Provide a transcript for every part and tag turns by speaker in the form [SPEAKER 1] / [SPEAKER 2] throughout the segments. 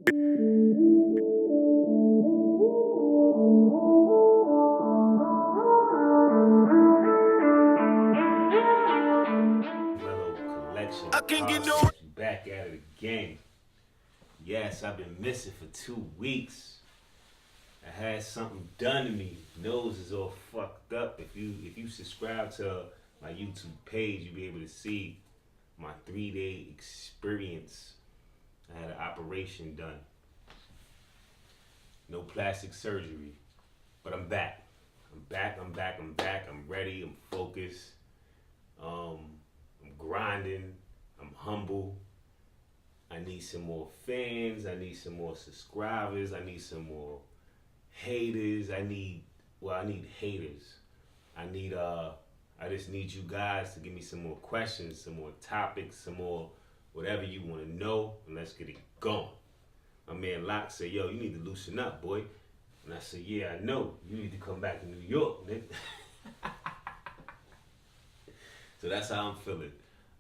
[SPEAKER 1] Mellow Collection.
[SPEAKER 2] I can't get no.
[SPEAKER 1] Back at it again. Yes, I've been missing for 2 weeks. I had something done to me. Nose is all fucked up. If you subscribe to my YouTube page, you'll be able to see my 3 day experience. I had an operation done. No plastic surgery. But I'm back. I'm ready. I'm focused. I'm grinding. I'm humble. I need some more fans. I need some more subscribers. I need some more haters. I need haters. I just need you guys to give me some more questions, some more topics, some more whatever you want to know, and let's get it going. My man Locke said, yo, you need to loosen up, boy. And I said, yeah, I know. You need to come back to New York, nigga. So that's how I'm feeling.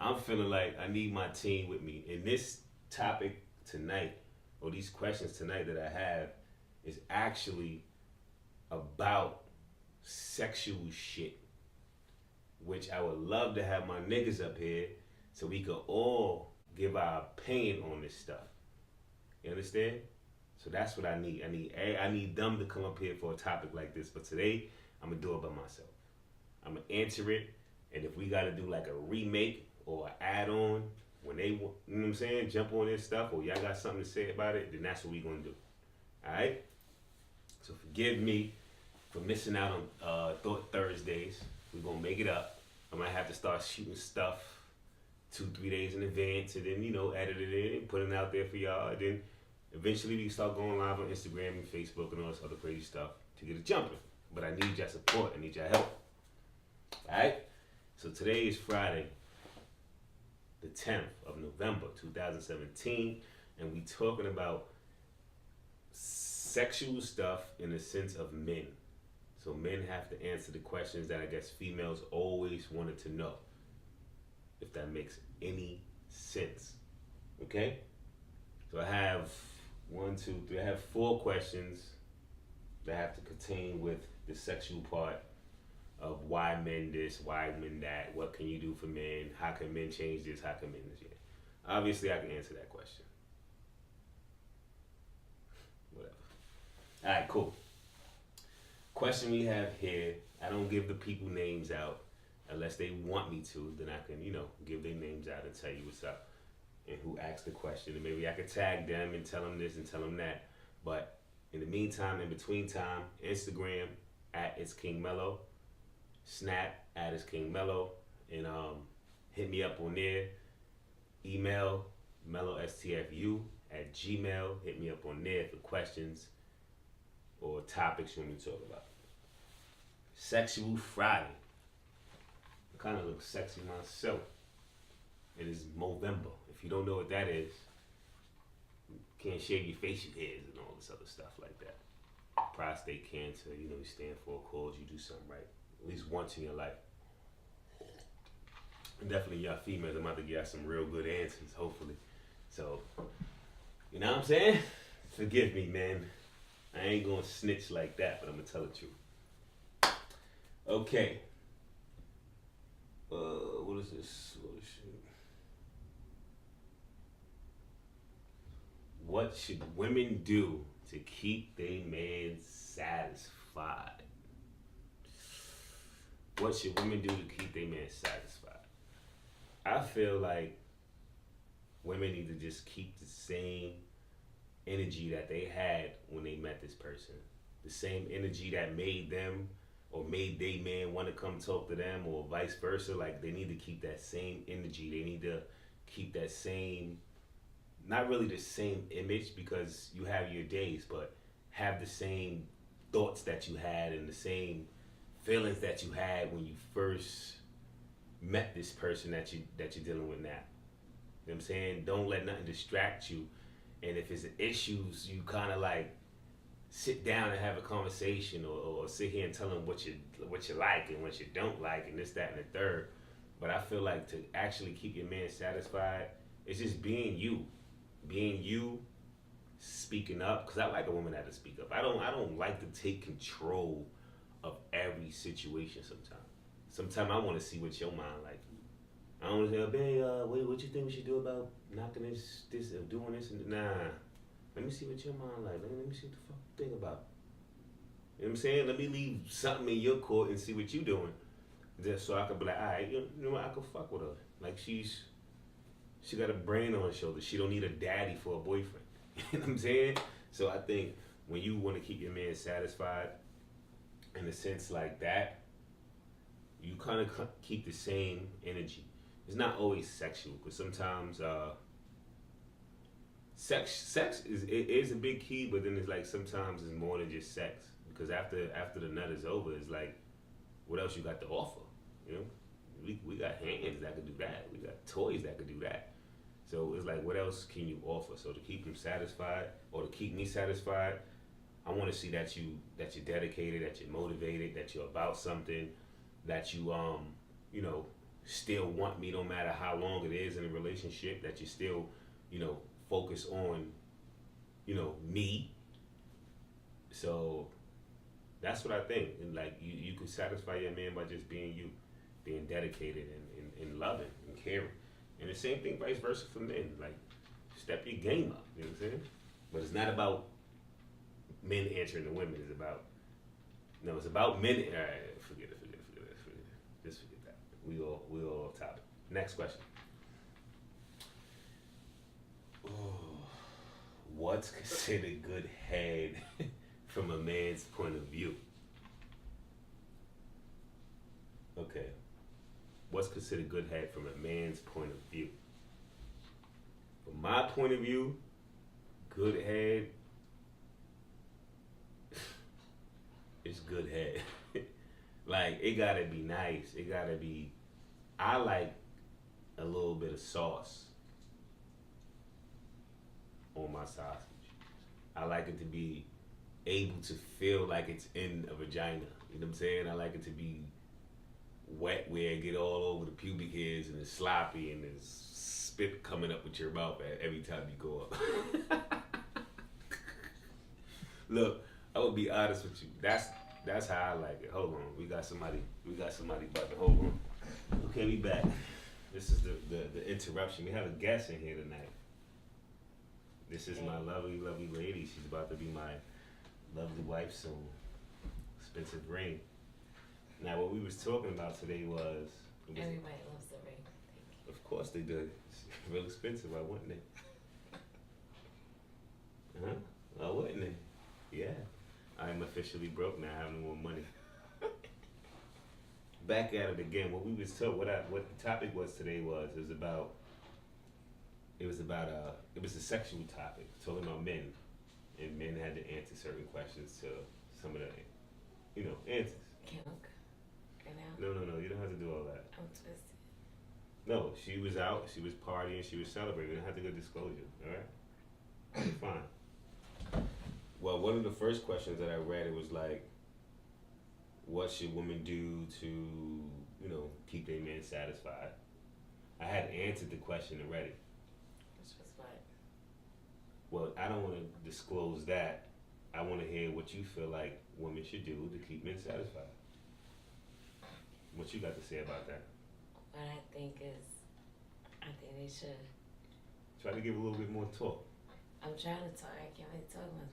[SPEAKER 1] I'm feeling like I need my team with me. And this topic tonight, or these questions tonight that I have, is actually about sexual shit, which I would love to have my niggas up here so we could all give our opinion on this stuff. You understand? So that's what I need. I need them to come up here for a topic like this. But today, I'm gonna do it by myself. I'm gonna answer it, and if we gotta do like a remake or an add-on, when they, you know what I'm saying, jump on this stuff, or y'all got something to say about it, then that's what we gonna do. All right? So forgive me for missing out on Thought Thursdays. We're gonna make it up. I might have to start shooting stuff 2-3 days in advance, and then edit it in and put it out there for y'all. And then eventually we can start going live on Instagram and Facebook and all this other crazy stuff to get it jumping. But I need your support. I need your help. All right. So today is Friday, the 10th of November, 2017, and we talking about sexual stuff in the sense of men. So men have to answer the questions that I guess females always wanted to know, if that makes any sense. Okay? So I have I have 4 questions that have to contain with the sexual part of why men this, why men that, what can you do for men, how can men change this, how can men this, yeah. Obviously I can answer that question. Whatever. Alright, cool. Question we have here, I don't give the people names out unless they want me to, then I can, give their names out and tell you what's up and who asked the question. And maybe I could tag them and tell them this and tell them that. But in the meantime, in between time, Instagram at It's King Mello, Snap at It's King Mello, and hit me up on there. Email mellowstfu@gmail. Hit me up on there for questions or topics you want me to talk about. Sexual Friday. I kind of look sexy myself. It is Movember. If you don't know what that is, you can't shave your facial hairs and all this other stuff like that. Prostate cancer, you stand for a cause, you do something right. At least once in your life. And definitely y'all females, I'm about to get y'all some real good answers, hopefully. So, you know what I'm saying? Forgive me, man. I ain't gonna snitch like that, but I'm gonna tell the truth. Okay. What is this? What should women do to keep their man satisfied? What should women do to keep their man satisfied? I feel like women need to just keep the same energy that they had when they met this person. The same energy that made them or made they man want to come talk to them, or vice versa. Like, they need to keep that same energy. They need to keep that same, not really the same image, because you have your days, but have the same thoughts that you had and the same feelings that you had when you first met this person that you're dealing with now. You know what I'm saying? Don't let nothing distract you. And if it's issues, you kind of like sit down and have a conversation, or sit here and tell them what you like and what you don't like and this, that, and the third. But I feel like to actually keep your man satisfied, it's just being you. Being you, speaking up, because I like a woman that'll speak up. I don't like to take control of every situation. Sometimes I want to see what your mind like. I don't want to say, babe, what you think we should do about knocking this, or doing this? And nah, let me see what your mind like. Let me see what the fuck you think about. You know what I'm saying? Let me leave something in your court and see what you doing. Just so I could be like, all right, you know what? I could fuck with her. Like she got a brain on her shoulder. She don't need a daddy for a boyfriend. You know what I'm saying? So I think when you want to keep your man satisfied, in a sense like that, you kind of keep the same energy. It's not always sexual, because sometimes sex is a big key, but then it's like sometimes it's more than just sex, because after the nut is over, it's like, what else you got to offer? You know, we got hands that could do that. We got toys that could do that. So it's like, what else can you offer? So to keep them satisfied, or to keep me satisfied, I want to see that you're dedicated, that you're motivated, that you're about something, that you know, still want me no matter how long it is in a relationship, that you still, focus on, me. So that's what I think. And like you could satisfy your man by just being you, being dedicated and loving and caring. And the same thing vice versa for men. Like, step your game up, you know what I'm saying? But it's not about men answering the women. It's about men. All right, forget it. Just forget that. We all off topic. Next question. What's considered good head from a man's point of view? Okay. What's considered good head from a man's point of view? From my point of view, good head is good head. Like, it gotta be nice. It gotta be. I like a little bit of sauce on my sausage. I like it to be able to feel like it's in a vagina. You know what I'm saying? I like it to be wet where it get all over the pubic hairs, and it's sloppy, and there's spit coming up with your mouth every time you go up. Look, I would be honest with you. That's how I like it. Hold on, we got somebody about to hold on. Okay, we back. This is the interruption. We have a guest in here tonight. This is my lovely lady. She's about to be my lovely wife soon. Spencer Green. Now, what we was talking about today was
[SPEAKER 2] everybody loves the ring.
[SPEAKER 1] Of course they do. It's real expensive. Why wouldn't they? Huh? Why wouldn't they? Yeah. I'm officially broke now. I have no more money. Back at it again. What we was talking, what the topic was today was it was a sexual topic, talking about men, and men had to answer certain questions to some of the, answers.
[SPEAKER 2] Can't look right now.
[SPEAKER 1] No, you don't have to do all that.
[SPEAKER 2] I'm twisted.
[SPEAKER 1] No, she was out, she was partying, she was celebrating. We don't have to go disclosure, alright? You're fine. Well, one of the first questions that I read, it was like, what should women do to, keep their man satisfied? I had answered the question already.
[SPEAKER 2] Which was what?
[SPEAKER 1] Well, I don't want to disclose that. I want to hear what you feel like women should do to keep men satisfied. What you got to say about that?
[SPEAKER 2] What I think they should.
[SPEAKER 1] Try to give a little bit more talk.
[SPEAKER 2] I'm trying to talk. I can't really talk. My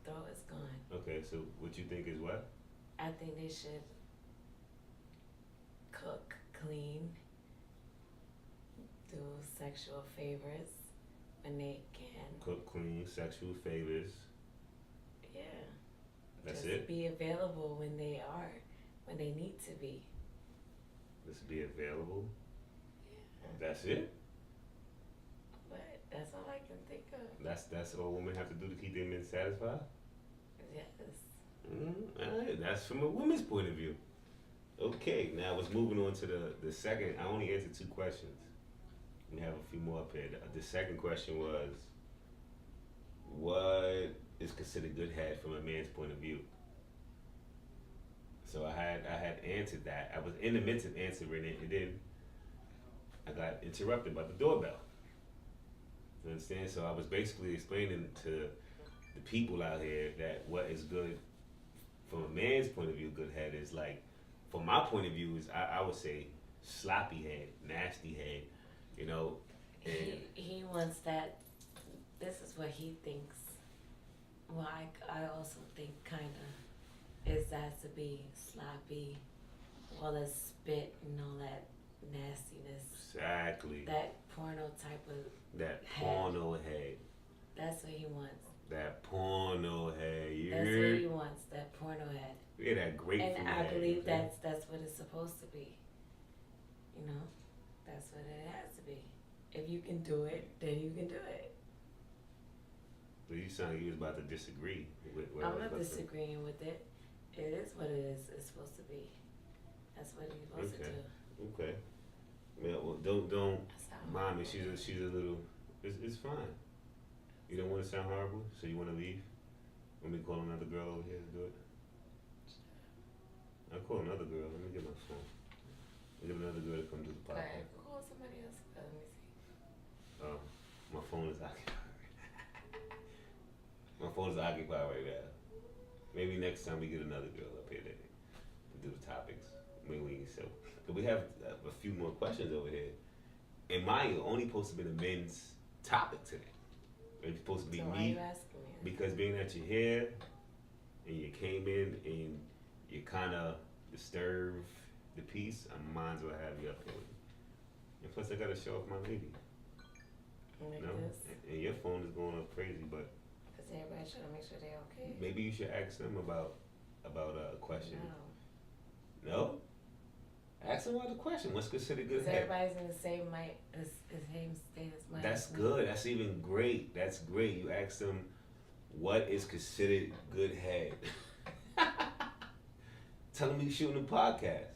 [SPEAKER 2] throat is gone.
[SPEAKER 1] Okay, so what you think is what?
[SPEAKER 2] I think they should cook, clean, do sexual favors when they can.
[SPEAKER 1] Cook, clean, sexual favors.
[SPEAKER 2] Yeah.
[SPEAKER 1] That's
[SPEAKER 2] Just
[SPEAKER 1] it?
[SPEAKER 2] be available when they need to be.
[SPEAKER 1] Just be available?
[SPEAKER 2] Yeah.
[SPEAKER 1] That's it?
[SPEAKER 2] But that's all I can think of.
[SPEAKER 1] That's all women have to do to keep their men satisfied?
[SPEAKER 2] Yes.
[SPEAKER 1] Alright, that's from a woman's point of view. Okay, now let's moving on to the second. I only answered 2 questions. We have a few more up here. The second question was, what is considered good head from a man's point of view? So I had answered that. I was in the midst of answering it, and then I got interrupted by the doorbell. You understand? So I was basically explaining to the people out here that what is good from a man's point of view, good head is like, from my point of view, is I would say sloppy head, nasty head, you know. And
[SPEAKER 2] He wants that. This is what he thinks. Well, I also think kind of is that to be sloppy, all that spit and all that nastiness,
[SPEAKER 1] exactly
[SPEAKER 2] that porno type of
[SPEAKER 1] that
[SPEAKER 2] head.
[SPEAKER 1] porno head,
[SPEAKER 2] That's what he wants.
[SPEAKER 1] that porno head.
[SPEAKER 2] That's what he wants. That porno head.
[SPEAKER 1] Yeah, that grapefruit
[SPEAKER 2] And
[SPEAKER 1] head.
[SPEAKER 2] I believe
[SPEAKER 1] okay?
[SPEAKER 2] that's what it's supposed to be. You know, that's what it has to be. If you can do it, then you can do it.
[SPEAKER 1] But you sound like you was about to disagree with what I
[SPEAKER 2] I'm
[SPEAKER 1] was
[SPEAKER 2] not
[SPEAKER 1] about to say.
[SPEAKER 2] disagreeing with it. It is what it is. It's supposed to be. That's what he's supposed to
[SPEAKER 1] Okay.
[SPEAKER 2] do.
[SPEAKER 1] Okay. Yeah, well, don't
[SPEAKER 2] That's how
[SPEAKER 1] mind me. She's a little. It's fine. You don't want to sound horrible, so you want to leave. Want me to call another girl over here to do it? I'll call another girl. Let me get my phone. I'll get another girl to come do the
[SPEAKER 2] Alright,
[SPEAKER 1] podcast.
[SPEAKER 2] call somebody else. Let me see.
[SPEAKER 1] My phone is occupied. My phone is occupied right now. Maybe next time we get another girl up here to do the topics. Maybe so. Cause we have a few more questions over here. And mine only supposed to be the men's topic today. It's supposed to be
[SPEAKER 2] So why are
[SPEAKER 1] me
[SPEAKER 2] you asking me?
[SPEAKER 1] because being that you're here and you came in and you kind of disturbed the peace, I might as well have you up here with me. And plus, I gotta show off my lady.
[SPEAKER 2] Like
[SPEAKER 1] No,
[SPEAKER 2] this.
[SPEAKER 1] and your phone is going up crazy, but
[SPEAKER 2] Because everybody trying to make sure they're okay.
[SPEAKER 1] maybe you should ask them about a question.
[SPEAKER 2] No.
[SPEAKER 1] No? Ask them about the question. What's considered good
[SPEAKER 2] Because
[SPEAKER 1] head?
[SPEAKER 2] everybody's in the same same state as mine.
[SPEAKER 1] That's good. That's even great. That's great. You ask them what is considered good head. Tell them you shooting a podcast.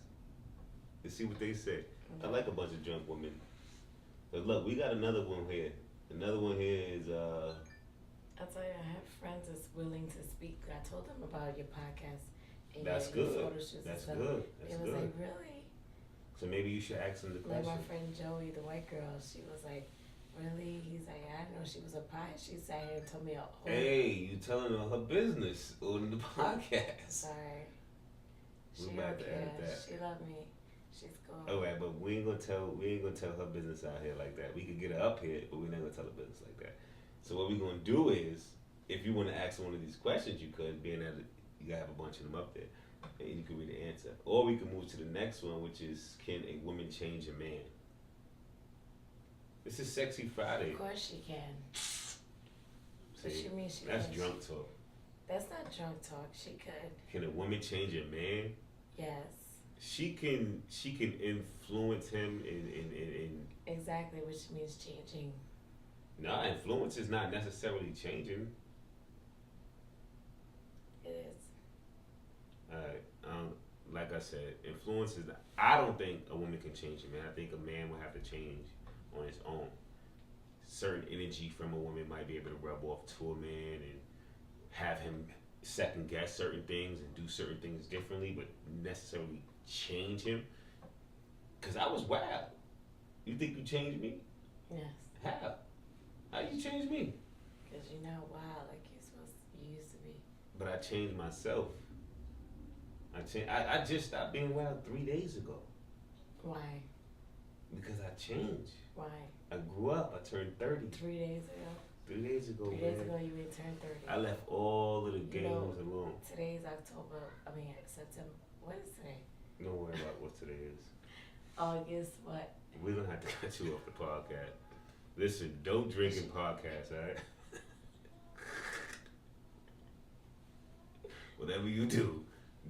[SPEAKER 1] And see what they say. I like a bunch of drunk women. But look, we got another one here. Another one here is
[SPEAKER 2] I'll tell you, I have friends that's willing to speak. I told them about your podcast and
[SPEAKER 1] that's
[SPEAKER 2] your
[SPEAKER 1] good.
[SPEAKER 2] photo shoots and
[SPEAKER 1] That's
[SPEAKER 2] stuff.
[SPEAKER 1] good.
[SPEAKER 2] They
[SPEAKER 1] That's
[SPEAKER 2] was
[SPEAKER 1] good.
[SPEAKER 2] like, really?
[SPEAKER 1] So maybe you should ask them the
[SPEAKER 2] Like
[SPEAKER 1] question.
[SPEAKER 2] my friend Joey, the white girl, she was like, really? He's like, I didn't know she was a pie. She sat here and told me a whole.
[SPEAKER 1] Hey, you telling her business on the podcast.
[SPEAKER 2] Sorry.
[SPEAKER 1] We
[SPEAKER 2] She
[SPEAKER 1] about
[SPEAKER 2] don't
[SPEAKER 1] to edit
[SPEAKER 2] care.
[SPEAKER 1] that.
[SPEAKER 2] She love me. She's cool.
[SPEAKER 1] All right, but we ain't gonna tell her business out here like that. We could get her up here, but we're not gonna tell her business like that. So what we're gonna do is, if you want to ask one of these questions, you could, being that you gotta have a bunch of them up there, and you can read the answer. Or we can move to the next one, which is, can a woman change a man? This is Sexy Friday.
[SPEAKER 2] Of course she can. What
[SPEAKER 1] See,
[SPEAKER 2] you mean she
[SPEAKER 1] that's
[SPEAKER 2] can?
[SPEAKER 1] drunk talk.
[SPEAKER 2] That's not drunk talk. She could.
[SPEAKER 1] Can a woman change a man?
[SPEAKER 2] Yes.
[SPEAKER 1] She can influence him in
[SPEAKER 2] Exactly, which means changing.
[SPEAKER 1] nah, influence is not necessarily changing.
[SPEAKER 2] It is.
[SPEAKER 1] Alright, like I said, influence is not, I don't think a woman can change a man. I think a man will have to change on his own. Certain energy from a woman might be able to rub off to a man and have him second guess certain things and do certain things differently, but necessarily change him. Cause I was wild. You think you changed me?
[SPEAKER 2] Yes.
[SPEAKER 1] How? How you change me?
[SPEAKER 2] Because you're not wild like you used to be.
[SPEAKER 1] But I changed myself. I just stopped being wild 3 days ago.
[SPEAKER 2] Why?
[SPEAKER 1] Because I changed.
[SPEAKER 2] Why?
[SPEAKER 1] I grew up. I turned 30.
[SPEAKER 2] 3 days ago.
[SPEAKER 1] 3 days ago,
[SPEAKER 2] 3
[SPEAKER 1] man.
[SPEAKER 2] days ago you would turn 30.
[SPEAKER 1] I left all of the
[SPEAKER 2] You
[SPEAKER 1] games
[SPEAKER 2] know,
[SPEAKER 1] alone.
[SPEAKER 2] Today's September. What is today?
[SPEAKER 1] Don't worry about what today is.
[SPEAKER 2] August what?
[SPEAKER 1] We're going to have to cut you off the podcast. Listen, don't drink in podcasts, alright? Whatever you do,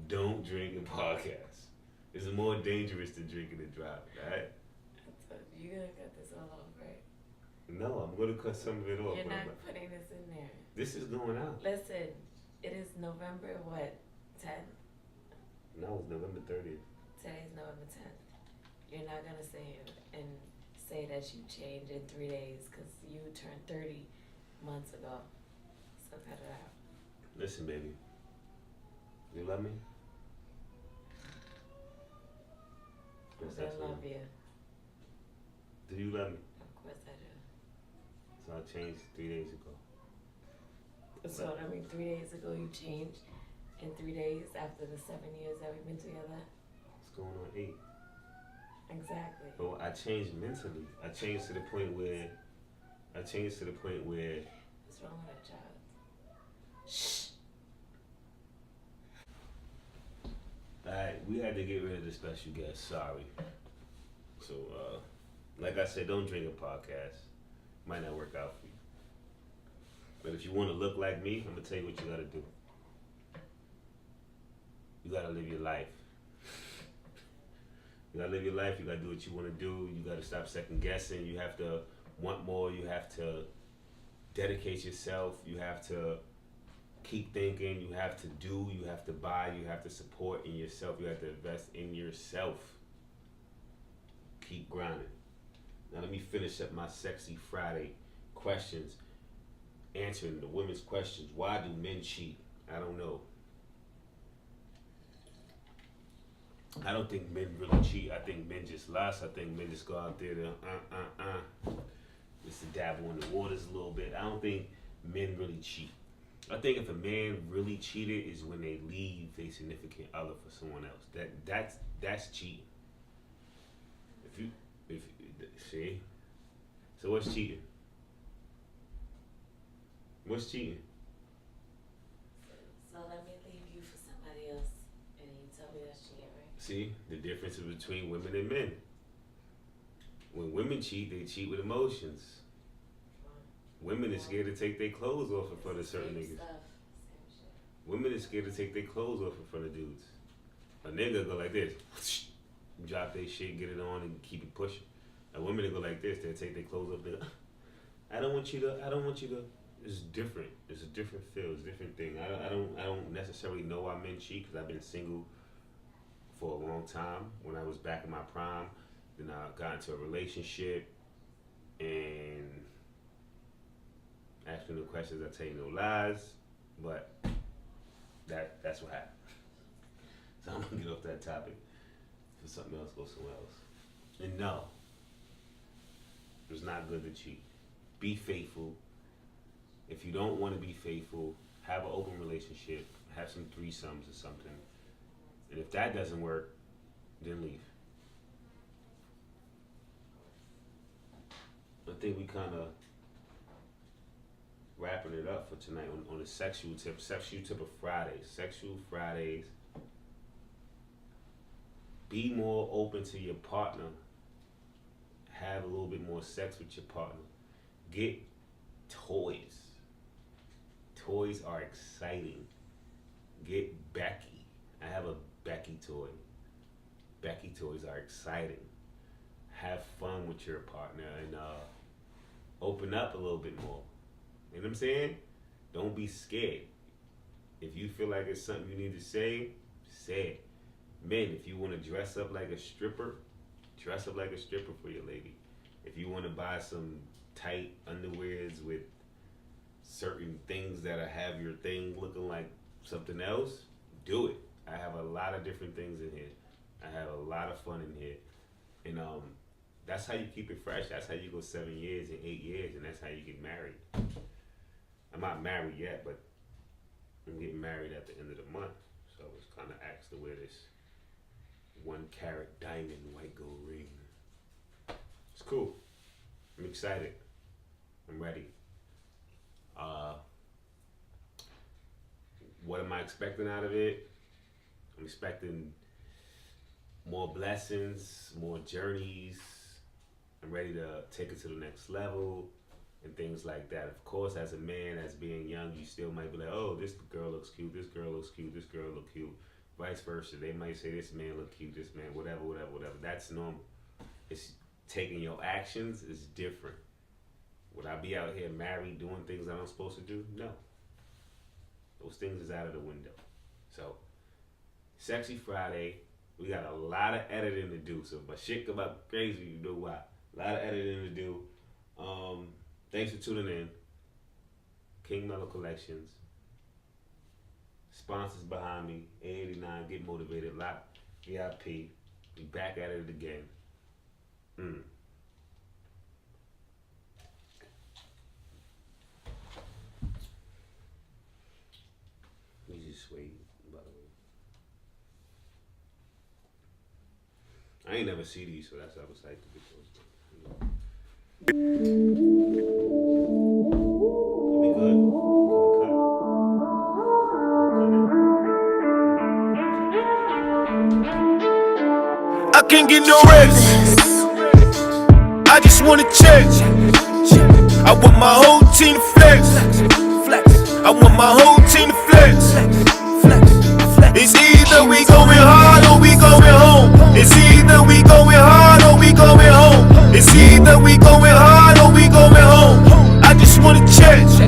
[SPEAKER 1] don't drink in podcasts. It's more dangerous than drinking and driving, alright?
[SPEAKER 2] So you're going to cut this all off, right?
[SPEAKER 1] No, I'm going to cut some of it off.
[SPEAKER 2] You're
[SPEAKER 1] but I'm
[SPEAKER 2] not putting this in there.
[SPEAKER 1] This is going out.
[SPEAKER 2] Listen, it is November what? 10th?
[SPEAKER 1] No, it's November 30th.
[SPEAKER 2] Today's November 10th. You're not going to say that you changed in 3 days because you turned 30 months ago. So cut it out.
[SPEAKER 1] Listen, baby. You love me? Yes,
[SPEAKER 2] I
[SPEAKER 1] that's
[SPEAKER 2] love
[SPEAKER 1] me.
[SPEAKER 2] you.
[SPEAKER 1] Do you love me?
[SPEAKER 2] Of course I do.
[SPEAKER 1] So I changed 3 days ago.
[SPEAKER 2] So I mean, 3 days ago you changed, in 3 days after the 7 years that we've been together.
[SPEAKER 1] It's going on 8.
[SPEAKER 2] Exactly.
[SPEAKER 1] But I changed mentally. I changed to the point where.
[SPEAKER 2] What's wrong with that child? Shh.
[SPEAKER 1] Alright, we had to get rid of the special guest. Sorry. So, like I said, don't drink a podcast. Might not work out for you. But if you want to look like me, I'm gonna tell you what you gotta do. You gotta live your life. You gotta live your life. You gotta do what you want to do. You gotta stop second guessing. You have to want more. You have to dedicate yourself. You have to keep thinking. You have to do. You have to buy. You have to support in yourself. You have to invest in yourself. Keep grinding. Now let me finish up my Sexy Friday questions. Answering the women's questions. Why do men cheat? I don't know. I don't think men really cheat. I think men just lust. I think men just go out there to just to dabble in the waters a little bit. I don't think men really cheat. I think if a man really cheated is when they leave a significant other for someone else. That's cheating. If see, so what's cheating? What's cheating?
[SPEAKER 2] So let me leave you for somebody else, and you tell me that's cheating, right?
[SPEAKER 1] See, the difference is between women and men. When women cheat, they cheat with emotions. Women are scared to take their clothes off in front of certain niggas. Women are scared to take their clothes off in front of dudes. A nigga go like this, drop their shit, get it on, and keep it pushing. A woman will go like this, they'll take their clothes off, they go, I don't want you to. It's different. It's a different feel. It's a different thing. I don't necessarily know why men cheat because I've been single for a long time. When I was back in my prime, then I got into a relationship, and asking no questions, I tell you no lies. But that's what happened. So I'm gonna get off that topic for something else. Go somewhere else. And no, it's not good to cheat. Be faithful. If you don't want to be faithful, have an open relationship, have some threesomes or something. And if that doesn't work, then leave. I think we kind of wrapping it up for tonight on the sexual tip of Fridays. Sexual Fridays. Be more open to your partner. Have a little bit more sex with your partner. Get toys. Toys are exciting. Get Becky. I have a Becky toy. Becky toys are exciting. Have fun with your partner and open up a little bit more. You know what I'm saying? Don't be scared. If you feel like it's something you need to say it. Men, if you want to dress up like a stripper, dress up like a stripper for your lady. If you want to buy some tight underwears with certain things that have your thing looking like something else, do it. I have a lot of different things in here. I have a lot of fun in here. And that's how you keep it fresh. That's how you go 7 years and 8 years, and that's how you get married. I'm not married yet, but I'm getting married at the end of the month. So I was kind of asked to wear this 1 carat diamond white gold ring. It's cool. I'm excited. I'm ready. What am I expecting out of it? I'm expecting more blessings, more journeys. I'm ready to take it to the next level and things like that. Of course, as a man, as being young, you still might be like, oh, this girl looks cute, this girl looks cute, this girl looks cute. Vice versa. They might say this man look cute, this man, whatever. That's normal. It's taking your actions is different. Would I be out here married doing things I'm supposed to do? No. Those things is out of the window. So, Sexy Friday, we got a lot of editing to do. So if my shit come out crazy, you know why. A lot of editing to do. Thanks for tuning in. King Mellow Collections. Sponsors behind me. A89, Get Motivated, Lock, VIP. We back at it again. Suede, by the way. I ain't never see these, so that's why I was hyped to get those. It'll be good.
[SPEAKER 3] I can't get no rest. I just wanna check. I want my whole team to flex. I want my whole team to flex.